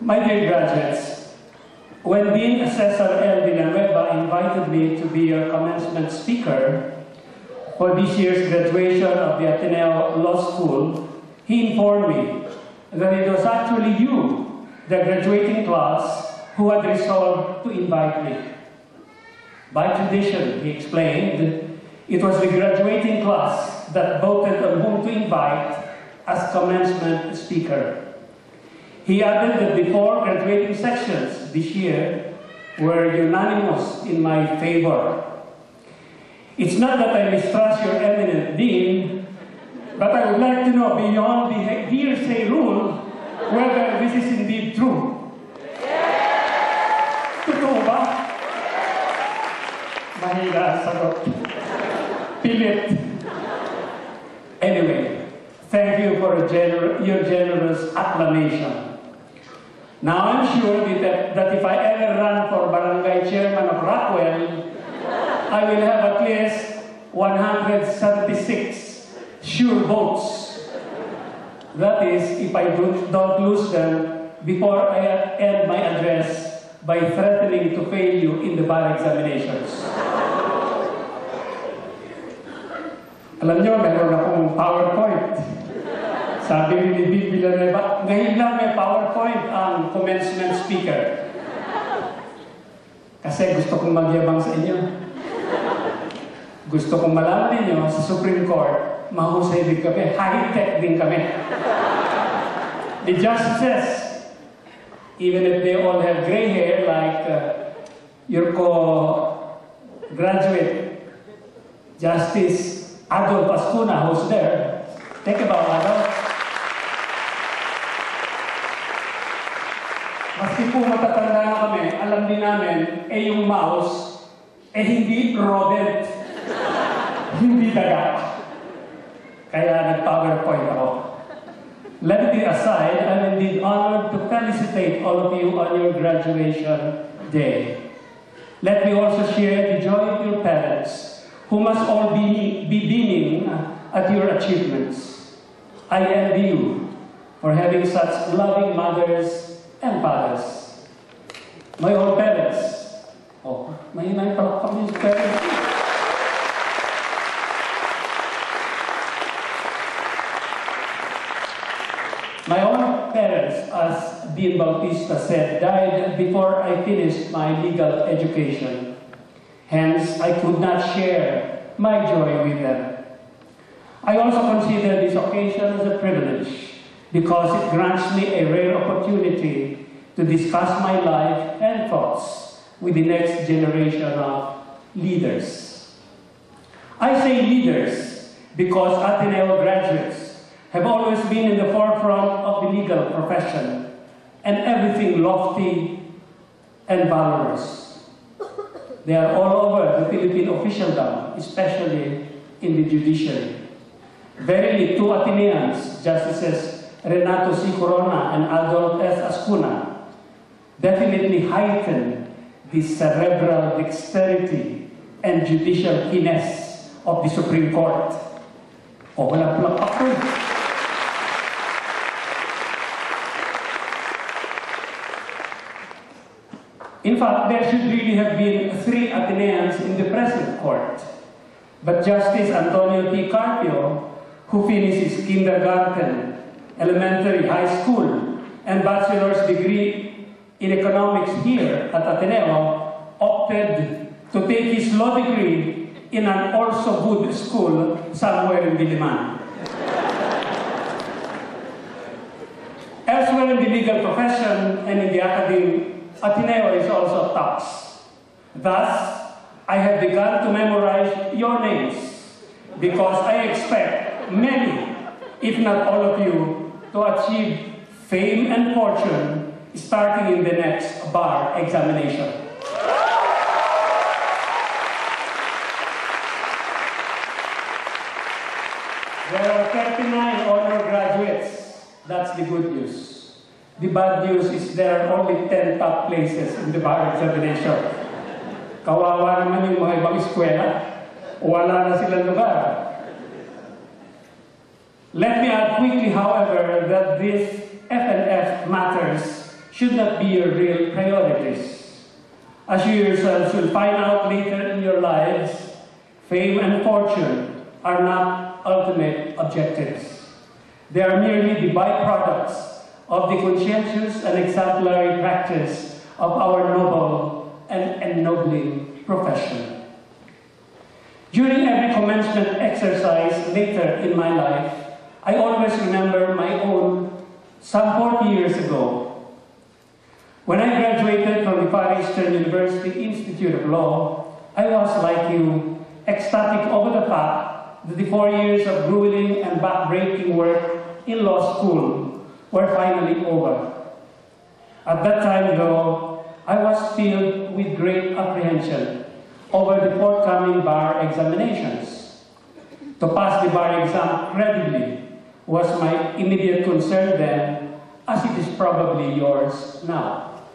My dear graduates, when Dean Cesar L. Villanueva invited me to be your commencement speaker for this year's graduation of the Ateneo Law School, he informed me that it was actually you, the graduating class, who had resolved to invite me. By tradition, he explained, it was the graduating class that voted on whom to invite as commencement speaker. He added that the 4 graduating sections this year were unanimous in my favor. It's not that I mistrust your eminent dean, but I would like to know beyond the hearsay rule whether this is indeed true. Totoo ba? Mahina ang sagot. Pilit. Anyway, thank you for your generous acclamation. Now I'm sure that if I ever run for barangay chairman of Rockwell, I will have at least 176 sure votes. That is, if I don't lose them before I end my address by threatening to fail you in the bar examinations. Alam nyo, meron akong PowerPoint. Sabi ni Dean Villanueva, ngayon lang may PowerPoint ang commencement speaker. Kasi gusto kong magyabang sa inyo. Gusto kong malaman ninyo sa Supreme Court, mahusay din kami, high-tech din kami. The justices, even if they all have gray hair like your co-graduate, Justice Adolf Ascuna, who's there. Think about Adolf. Maski po matatanda na kami, alam din namin, yung mouse, hindi rodent, hindi daga. Kaya nag-PowerPoint ako. Levity aside, I'm indeed honored to felicitate all of you on your graduation day. Let me also share the joy of your parents, who must all be beaming at your achievements. I envy you for having such loving mothers and fathers. My own parents. Oh, may pala kami sa parents. My own parents, as Dean Bautista said, died before I finished my legal education. Hence, I could not share my joy with them. I also consider this occasion as a privilege because it grants me a rare opportunity to discuss my life and thoughts with the next generation of leaders. I say leaders because Ateneo graduates have always been in the forefront of the legal profession and everything lofty and valorous. They are all over the Philippine officialdom, especially in the judiciary. Verily, 2 Ateneans, Justices Renato C. Corona and Adolf S. Ascuna, definitely heighten the cerebral dexterity and judicial finesse of the Supreme Court. O, wala pala ako. In fact, there should really have been 3 Ateneans in the present court. But Justice Antonio T. Carpio, who finished his kindergarten, elementary, high school, and bachelor's degree in economics here at Ateneo, opted to take his law degree in an also good school somewhere in Diliman. Elsewhere in the legal profession and in the academy, Ateneo is also taxed. Thus, I have begun to memorize your names because I expect many, if not all of you, to achieve fame and fortune starting in the next bar examination. There are 39 honor graduates. That's the good news. The bad news is there are only 10 top places in the bar examination. Kawawa naman yung mga ibang eskwela. Wala na silang lugar. Let me add quickly, however, that these F&F matters should not be your real priorities. As you yourselves will find out later in your lives, fame and fortune are not ultimate objectives. They are merely the byproducts of the conscientious and exemplary practice of our noble and ennobling profession. During every commencement exercise later in my life, I always remember my own some 40 years ago. When I graduated from the Far Eastern University Institute of Law, I was, like you, ecstatic over the fact that the 4 years of grueling and back-breaking work in law school were finally over. At that time, though, I was filled with great apprehension over the forthcoming bar examinations. To pass the bar exam credibly was my immediate concern then, as it is probably yours now.